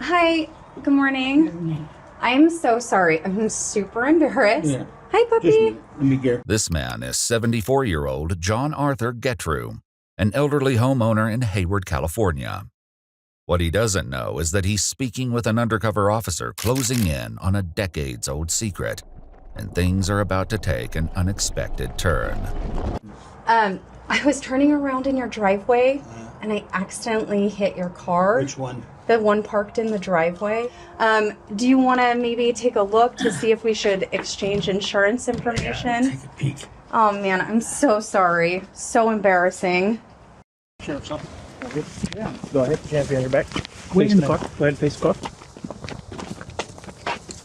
Hi, good morning. I'm so sorry. I'm super embarrassed. Yeah. Hi, puppy. Let me get. This man is 74-year-old John Arthur Getrew, an elderly homeowner in Hayward, California. What he doesn't know is that he's speaking with an undercover officer closing in on a decades-old secret, and things are about to take an unexpected turn. I was turning around in your driveway and I accidentally hit your car. Which one? The one parked in the driveway. Do you want to maybe take a look to see if we should exchange insurance information? Take a peek. Oh man, I'm so sorry. So embarrassing. Sure, something. Yeah. Go ahead. Hands behind your back. Face the car. Go ahead and face the car.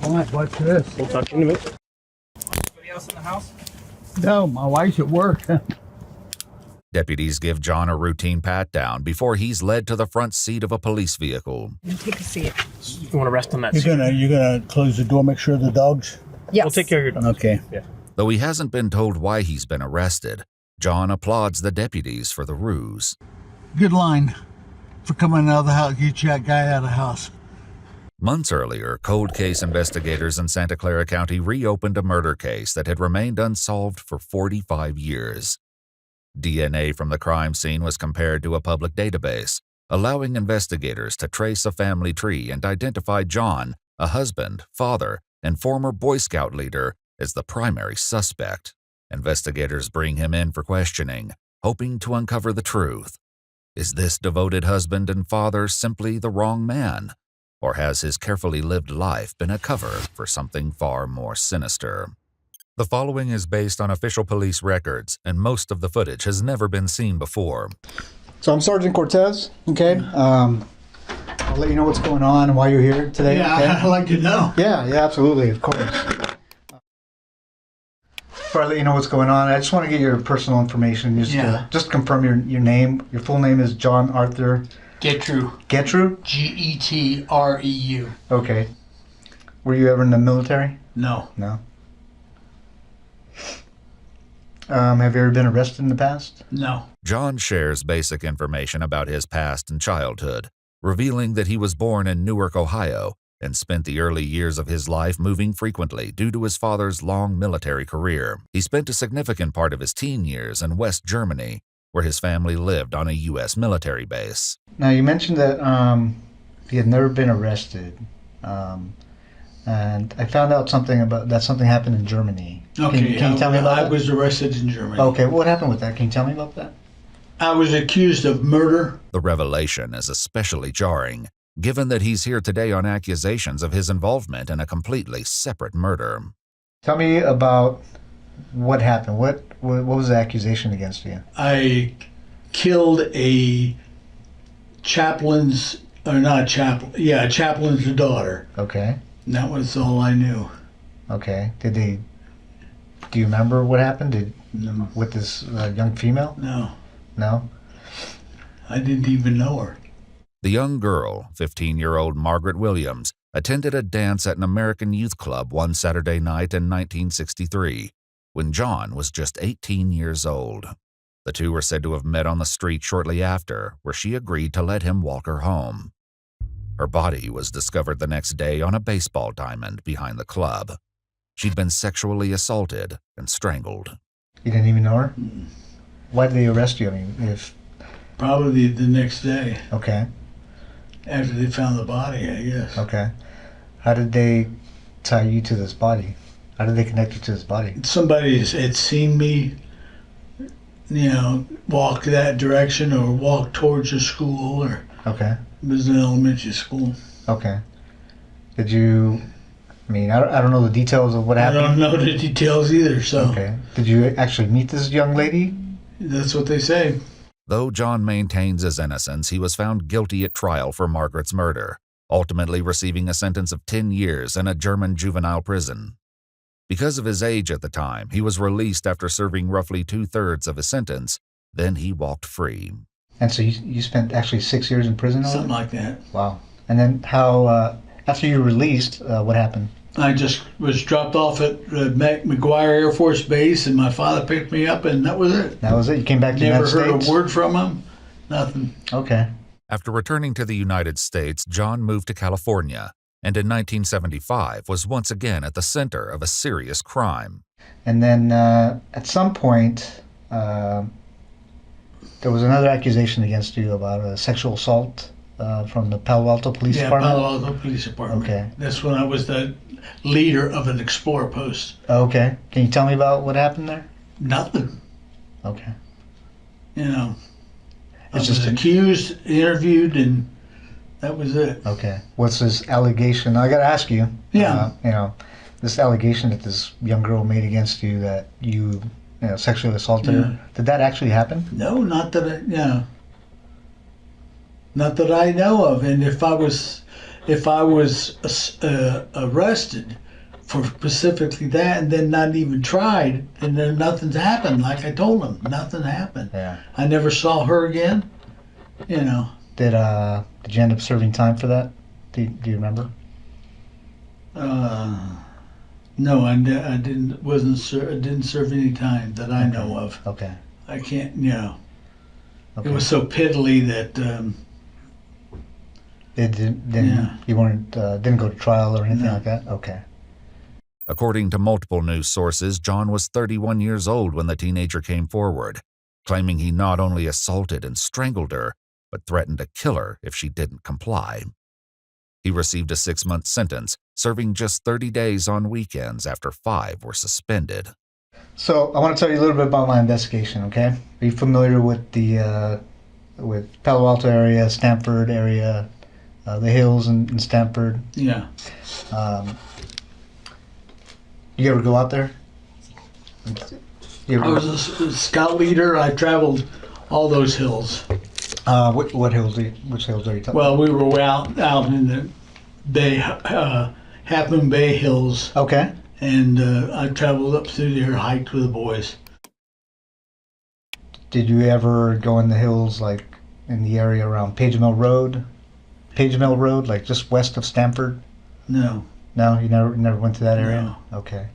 All right, what's this? We'll talk to you in a minute. Anybody else in the house? No, my wife's at work. Deputies give John a routine pat-down before he's led to the front seat of a police vehicle. Take a seat. You want to rest on that You're seat? gonna close the door, make sure the dogs. Yes. We'll take care of your dog. Okay. Yeah. Though he hasn't been told why he's been arrested, John applauds the deputies for the ruse. Good line for coming out of the house. Get that guy out of the house. Months earlier, cold case investigators in Santa Clara County reopened a murder case that had remained unsolved for 45 years. DNA from the crime scene was compared to a public database, allowing investigators to trace a family tree and identify John, a husband, father, and former Boy Scout leader, as the primary suspect. Investigators bring him in for questioning, hoping to uncover the truth. Is this devoted husband and father simply the wrong man? Or has his carefully lived life been a cover for something far more sinister? The following is based on official police records, and most of the footage has never been seen before. So I'm Sergeant Cortez, okay? I'll let you know what's going on and why you're here today, Yeah, okay? I'd like to know. Yeah, absolutely, of course. Before I let you know what's going on, I just want to get your personal information. Just confirm your name. Your full name is John Arthur Getrew. Getrew? Getreu. Okay. Were you ever in the military? No. No. Have you ever been arrested in the past? No. John shares basic information about his past and childhood, revealing that he was born in Newark, Ohio, and spent the early years of his life moving frequently due to his father's long military career. He spent a significant part of his teen years in West Germany, where his family lived on a U.S. military base. Now, you mentioned that he had never been arrested. And I found out something happened in Germany. Okay. Can you tell me about that? I was arrested in Germany. Okay, what happened with that? Can you tell me about that? I was accused of murder. The revelation is especially jarring, given that he's here today on accusations of his involvement in a completely separate murder. Tell me about what happened. What was the accusation against you? I killed a chaplain's daughter. Okay. And that was all I knew. Okay. Do you remember what happened? No. With this young female? No. No? I didn't even know her. The young girl, 15-year-old Margaret Williams, attended a dance at an American youth club one Saturday night in 1963, when John was just 18 years old. The two were said to have met on the street shortly after, where she agreed to let him walk her home. Her body was discovered the next day on a baseball diamond behind the club. She'd been sexually assaulted and strangled. You didn't even know her? Why did they arrest you? I mean, Probably the next day Okay. after they found the body, I guess. Okay. How did they tie you to this body? How did they connect you to this body? Somebody had seen me, walk that direction or walk towards the school, or Okay. it was an elementary school. Okay. Did you... I mean, I don't know the details of what I happened. don't know the details either, so Okay. Did you actually meet this young lady? that's what they say. Though John maintains his innocence, he was found guilty at trial for Margaret's murder, ultimately receiving a sentence of 10 years in a German juvenile prison. Because of his age at the time, he was released after serving roughly 2/3 of his sentence. Then he walked free. And so you spent actually 6 years in prison? all Something that? like that. Wow. And then how, after you were released, what happened? I just was dropped off at McGuire Air Force Base, and my father picked me up, and that was it. That was it? You came back to the Never United heard States? a word from him. Nothing. Okay. After returning to the United States, John moved to California and in 1975 was once again at the center of a serious crime. And then at some point, there was another accusation against you about a sexual assault from the Palo Alto Police Department? Palo Alto Police Department. Okay. That's when I was the leader of an Explorer post. Okay. Can you tell me about what happened there? Nothing. Okay. You know, I It's was just accused, interviewed, and that was it. Okay. What's this allegation? I got to ask you. Yeah. This allegation that this young girl made against you that you sexually assaulted Yeah. her. Did that actually happen? No, not that not that I know of. And if I was arrested for specifically that and then not even tried, and then nothing's happened. Like I told him, nothing happened. Yeah. I never saw her again. You know. Did you end up serving time for that? Do you remember? No, I didn't. I didn't serve any time that I know of. Okay. I can't. Okay. It was so piddly that. It didn't. Yeah. You weren't. Didn't go to trial or anything No. like that. Okay. According to multiple news sources, John was 31 years old when the teenager came forward, claiming he not only assaulted and strangled her, but threatened to kill her if she didn't comply. He received a 6-month sentence, serving just 30 days on weekends after 5 were suspended. So I want to tell you a little bit about my investigation. Okay. Are you familiar with the with Palo Alto area, Stanford area, the hills in Stanford? Yeah. You ever go out there? You I ever, was a scout leader. I traveled all those hills. what hills? Which hills are you talking? Well, we were out in the Bay, Half Moon Bay Hills, Okay. and I traveled up through there, hiked with the boys. Did you ever go in the hills, like in the area around Page Mill Road? Page Mill Road, like just west of Stanford? No. No, you never went to that area? No. Okay.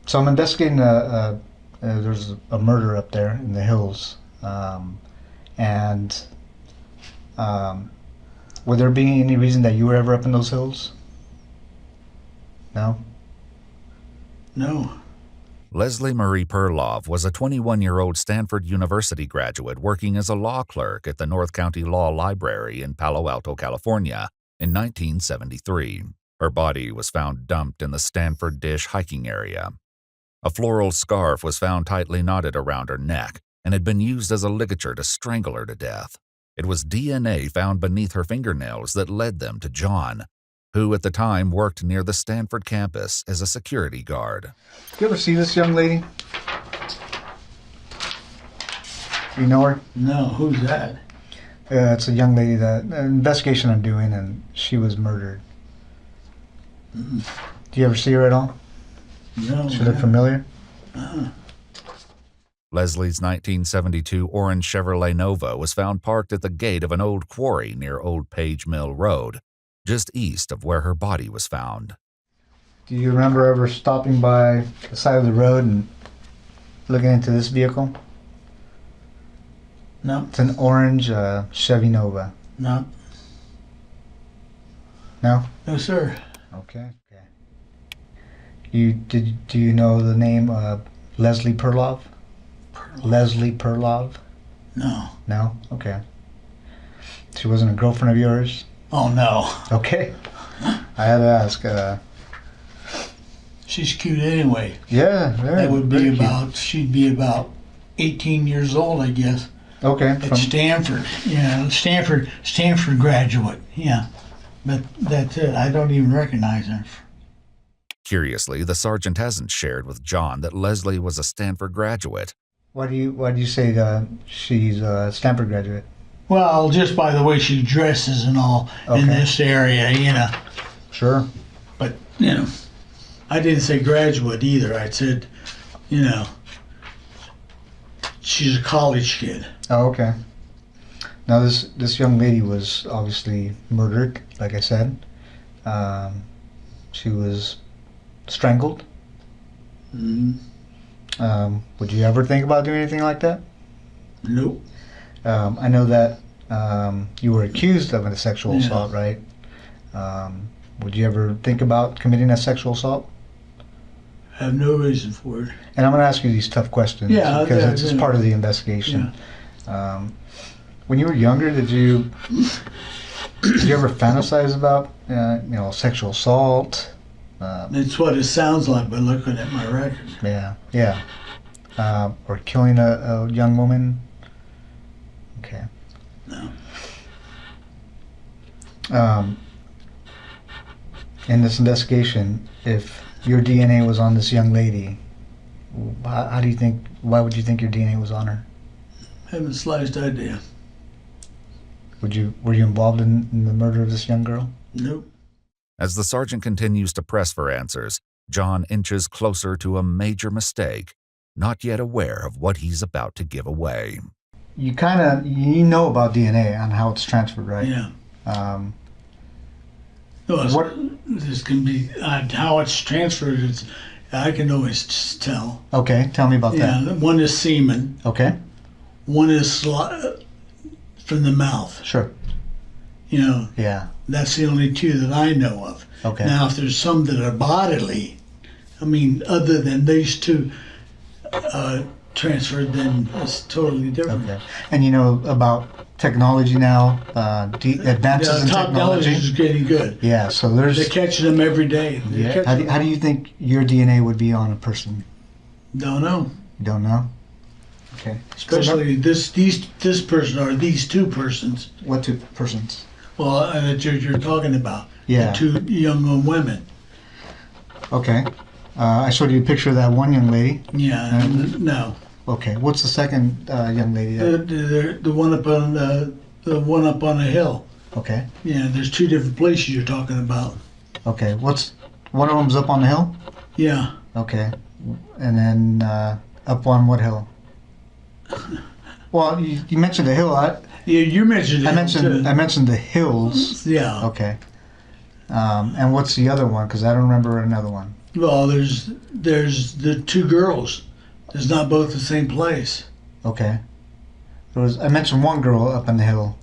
So I'm investigating there's a murder up there in the hills. And would there be any reason that you were ever up in those hills? No? No. Leslie Marie Perlov was a 21-year-old Stanford University graduate working as a law clerk at the North County Law Library in Palo Alto, California in 1973. Her body was found dumped in the Stanford Dish hiking area. A floral scarf was found tightly knotted around her neck and had been used as a ligature to strangle her to death. It was DNA found beneath her fingernails that led them to John, who at the time worked near the Stanford campus as a security guard. You ever see this young lady? You know her? No. Who's that? It's a young lady that an investigation I'm doing, and she was murdered. Do you ever see her at all? No. She look familiar? Leslie's 1972 orange Chevrolet Nova was found parked at the gate of an old quarry near Old Page Mill Road, just east of where her body was found. Do you remember ever stopping by the side of the road and looking into this vehicle? No. It's an orange Chevy Nova. No. No? No, sir. Okay. Do you know the name Leslie Perlov? Leslie Perlov? No. No? Okay. She wasn't a girlfriend of yours? Oh, no. Okay. I had to ask. She's cute anyway. Yeah, very. That would very be cute. about, she'd be about 18 years old, I guess. Okay. At Stanford. Yeah, Stanford graduate. Yeah. But that's it. I don't even recognize her. Curiously, the sergeant hasn't shared with John that Leslie was a Stanford graduate. Why do you say she's a Stanford graduate? Well, just by the way she dresses and all Okay. in this area, Sure. But, I didn't say graduate either. I said, she's a college kid. Oh, okay. Now this young lady was obviously murdered, like I said. She was strangled. Mm, Would you ever think about doing anything like that? nope. I know that you were accused of a sexual Yeah. assault, right? Would you ever think about committing a sexual assault? I have no reason for it. And I'm going to ask you these tough questions Yeah, because yeah, it's yeah. part of the investigation. When you were younger, did you ever fantasize about sexual assault? It's what it sounds like by looking at my record. Yeah. Or killing a young woman? Okay. No. In this investigation, if your DNA was on this young lady, how do you think? Why would you think your DNA was on her? Haven't the slightest idea. Were you involved in the murder of this young girl? Nope. As the sergeant continues to press for answers, John inches closer to a major mistake, not yet aware of what he's about to give away. You know about DNA and how it's transferred, right? Yeah. What? This can be how it's transferred. I can always just tell. Okay, tell me about Yeah, that. one is semen. Okay, One is from the mouth. sure. Yeah. That's the only two that I know of. Okay. Now, if there's some that are bodily, other than these two transferred, then it's totally different. Okay. And you know about technology now, advances in Top knowledge technology. is getting good. Yeah. So They're there's. catching them every day. Yeah. How do you think your DNA would be on a person? Don't know. You don't know. Okay. Especially this person or these two persons. What two persons? Well, that you're talking about. Yeah. The two young women. Okay. I showed you a picture of that one young lady. Yeah. No. Okay. What's the second young lady? The one up on the one up on the hill. Okay. Yeah. There's two different places you're talking about. Okay. What's one of them's up on the hill? Yeah. Okay. And then up on what hill? Well, you mentioned the hill. Yeah. You mentioned it. I mentioned the hills. Yeah. Okay. And what's the other one? Because I don't remember another one. Well, there's the two girls. It's not both the same place. Okay. I mentioned one girl up on the hill.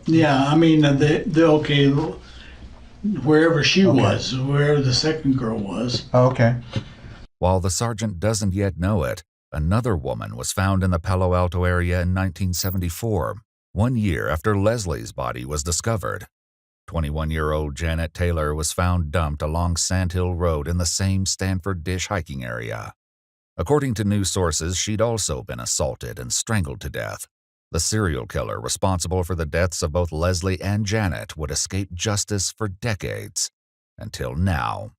Yeah. The okay. Wherever she Okay. was, wherever the second girl was. Oh, okay. While the sergeant doesn't yet know it, another woman was found in the Palo Alto area in 1974, 1 year after Leslie's body was discovered. 21-year-old Janet Taylor was found dumped along Sandhill Road in the same Stanford Dish hiking area. According to news sources, she'd also been assaulted and strangled to death. The serial killer responsible for the deaths of both Leslie and Janet would escape justice for decades, until now.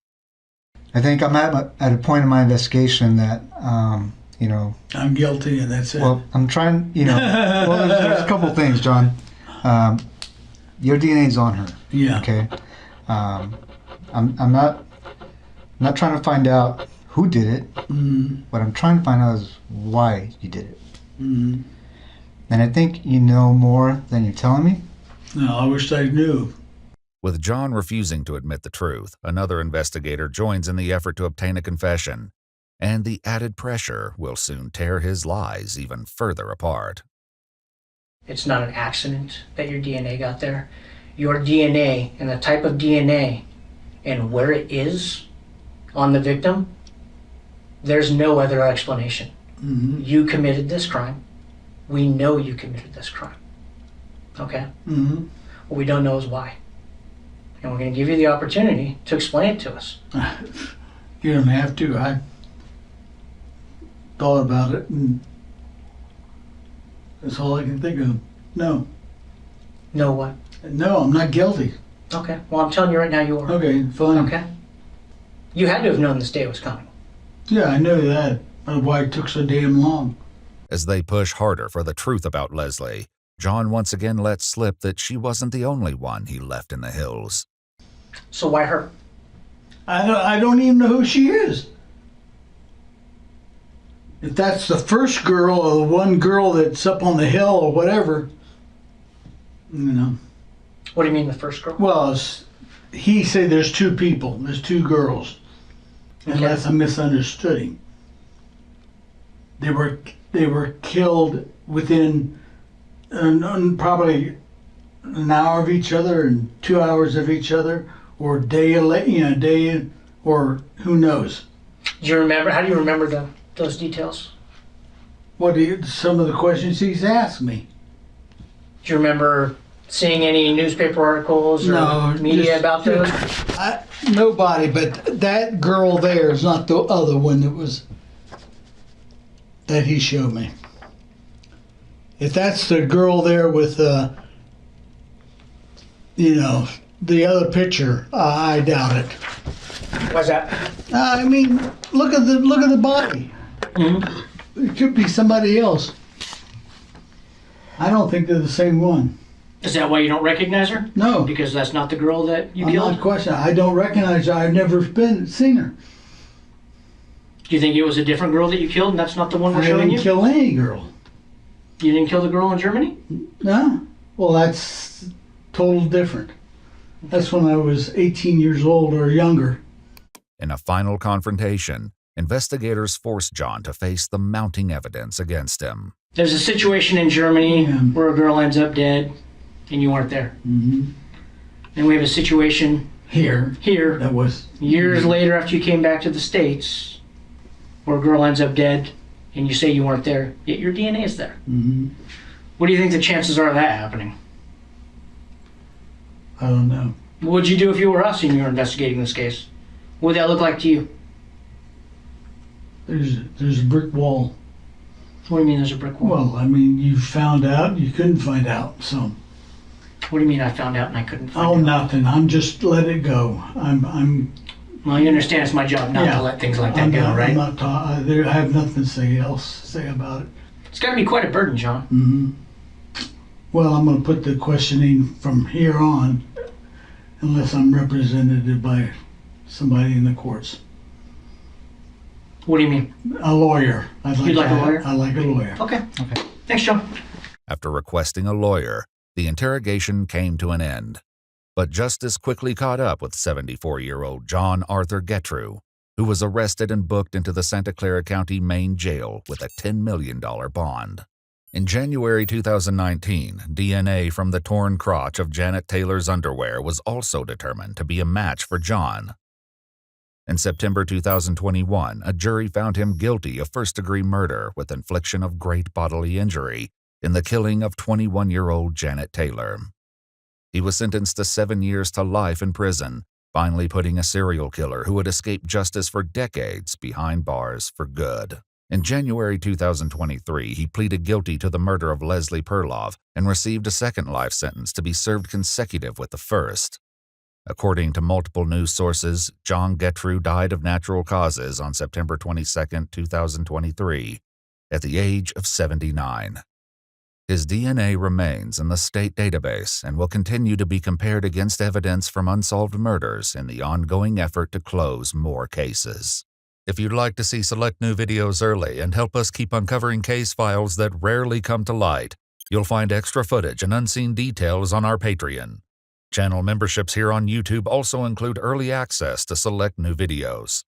I think I'm at a point in my investigation that, I'm guilty, and that's it. well, I'm trying, well, there's a couple things, John. Your DNA's on her. yeah. Okay. I'm not trying to find out who did it. Mm, What I'm trying to find out is why you did it. mm. And I think you know more than you're telling me. No, I wish I knew. With John refusing to admit the truth, another investigator joins in the effort to obtain a confession, and the added pressure will soon tear his lies even further apart. It's not an accident that your DNA got there. Your DNA and the type of DNA and where it is on the victim, there's no other explanation. Mm-hmm. You committed this crime. We know you committed this crime. Okay? Mm-hmm. What we don't know is why. And we're going to give you the opportunity to explain it to us. You don't have to. I thought about it, and that's all I can think of. No. Know what? No, I'm not guilty. Okay. Well, I'm telling you right now you are. Okay, fine. Okay? You had to have known this day was coming. Yeah, I know that. But why it took so damn long? As they push harder for the truth about Leslie, John once again lets slip that she wasn't the only one he left in the hills. So why her? I don't even know who she is. If that's the first girl or the one girl that's up on the hill or whatever, What do you mean the first girl? Well, he said there's two people. There's two girls. Unless I misunderstood him. They were killed within probably an hour of each other and 2 hours of each other, or day, or who knows. Do you remember? How do you remember those details? Some of the questions he's asked me. Do you remember seeing any newspaper articles or media about those? Nobody, but that girl there is not the other one that he showed me. If that's the girl there with, the other picture, I doubt it. What's that? I mean, look at the body. Mm-hmm. It could be somebody else. I don't think they're the same one. Is that why you don't recognize her? No. Because that's not the girl that you I'm killed? not questioning. I don't recognize her. I've never seen her. Do you think it was a different girl that you killed and that's not the one we're I showing didn't you? kill any girl. You didn't kill the girl in Germany? No. Well, that's total different. That's when I was 18 years old or younger. In a final confrontation, investigators forced John to face the mounting evidence against him. There's a situation in Germany where a girl ends up dead and you weren't there. Mm-hmm. And we have a situation Here. That was years later after you came back to the States where a girl ends up dead and you say you weren't there, yet your DNA is there. Mm-hmm. What do you think the chances are of that happening? I don't know. What would you do if you were us and you were investigating this case? What would that look like to you? There's a brick wall. What do you mean there's a brick wall? Well, I mean, you found out, you couldn't find out, so. What do you mean I found out and I couldn't find Oh, out? nothing. I'm just let it go. Well, you understand it's my job not to let things like that go, right? I'm not I have nothing to say about it. It's got to be quite a burden, John. Mm-hmm. Well, I'm going to put the questioning from here on, unless I'm represented by somebody in the courts. What do you mean? A lawyer. You'd like a lawyer? I like a lawyer. Okay. Thanks, John. After requesting a lawyer, the interrogation came to an end. But justice quickly caught up with 74-year-old John Arthur Gettru, who was arrested and booked into the Santa Clara County Main Jail with a $10 million bond. In January 2019, DNA from the torn crotch of Janet Taylor's underwear was also determined to be a match for John. In September 2021, a jury found him guilty of first-degree murder with infliction of great bodily injury in the killing of 21-year-old Janet Taylor. He was sentenced to 7 years to life in prison, finally putting a serial killer who had escaped justice for decades behind bars for good. In January 2023, he pleaded guilty to the murder of Leslie Perloff and received a second life sentence to be served consecutive with the first. According to multiple news sources, John Gettru died of natural causes on September 22, 2023, at the age of 79. His DNA remains in the state database and will continue to be compared against evidence from unsolved murders in the ongoing effort to close more cases. If you'd like to see select new videos early and help us keep uncovering case files that rarely come to light, you'll find extra footage and unseen details on our Patreon. Channel memberships here on YouTube also include early access to select new videos.